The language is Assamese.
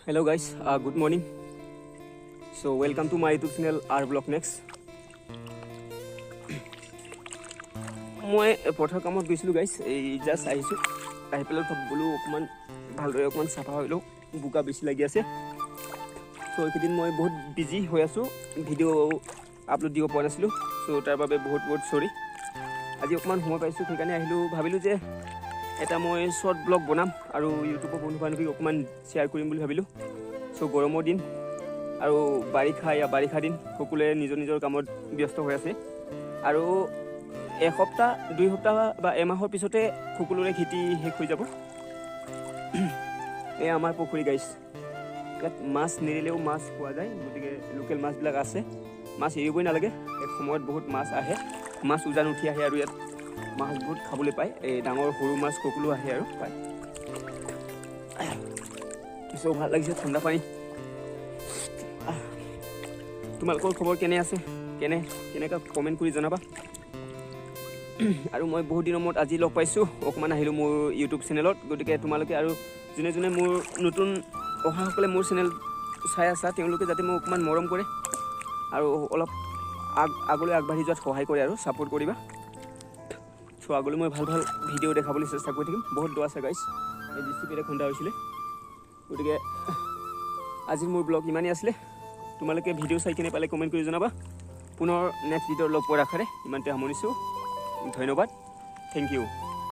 Hello guys, good morning. So welcome to my YouTube channel R Block Next. মই পথাৰ কামত গৈছিলোঁ গাইছ, এই জাষ্ট আহিছোঁ। আহি পেলাই বোলো অকণমান ভালদৰে অকণমান চাফা হৈ লওঁ, বোকা বেছি লাগি আছে। চ' এইকেইদিন মই বহুত বিজি হৈ আছোঁ, ভিডিঅ' আপলোড দিব পৰা নাছিলোঁ। চ' তাৰ বাবে বহুত চৰি। আজি অকণমান সময় পাইছোঁ, সেইকাৰণে আহিলোঁ। ভাবিলোঁ যে এটা মই শ্বৰ্ট ব্লগ বনাম আৰু ইউটিউবৰ বন্ধু বান্ধৱীক অকণমান শ্বেয়াৰ কৰিম বুলি ভাবিলোঁ। চ' গৰমৰ দিন আৰু বাৰিষা দিন, সকলোৱে নিজৰ নিজৰ কামত ব্যস্ত হৈ আছে। আৰু এসপ্তাহ 2 সপ্তাহ বা এমাহৰ পিছতে সকলোৰে খেতি শেষ হৈ যাব। এই আমাৰ পুখুৰী গাইছ, ইয়াত মাছ নেৰিলেও মাছ পোৱা যায়, গতিকে লোকেল মাছবিলাক আছে। মাছ এৰিবই নালাগে, এক সময়ত বহুত মাছ আহে, মাছ উজান উঠি আহে আৰু ইয়াত মাছ বহুত খাবলৈ পায়। এই ডাঙৰ সৰু মাছ সকলো আহে আৰু পায়। চ' ভাল লাগিছে ঠাণ্ডা পানী। তোমালোকৰ খবৰ কেনে আছে, কেনেকৈ কমেণ্ট কৰি জনাবা। আৰু মই বহুত দিনৰ মূৰত আজি লগ পাইছোঁ, অকণমান আহিলোঁ মোৰ ইউটিউব চেনেলত। গতিকে তোমালোকে আৰু যোনে যোনে মোৰ নতুন অহাসকলে মোৰ চেনেল চাই আছা, তেওঁলোকে যাতে মোক অকণমান মৰম কৰে আৰু অলপ আগলৈ আগবাঢ়ি যোৱাত সহায় কৰে আৰু ছাপোৰ্ট কৰিবা। চ' আগলৈ মই ভাল ভিডিঅ' দেখাবলৈ চেষ্টা কৰি থাকিম। বহুত দৌৰ আছে গাইছ, এই জিচিপিৰে খুন্দা হৈছিলে। গতিকে আজিৰ মোৰ ব্লগ ইমানেই আছিলে। তোমালোকে ভিডিঅ' চাই কেনে পালে কমেণ্ট কৰি জনাবা। পুনৰ নেক্সট ভিডিঅ'ত লগ পোৱাৰ আশাৰে ইমানতে সামৰিছোঁ। ধন্যবাদ, থেংক ইউ।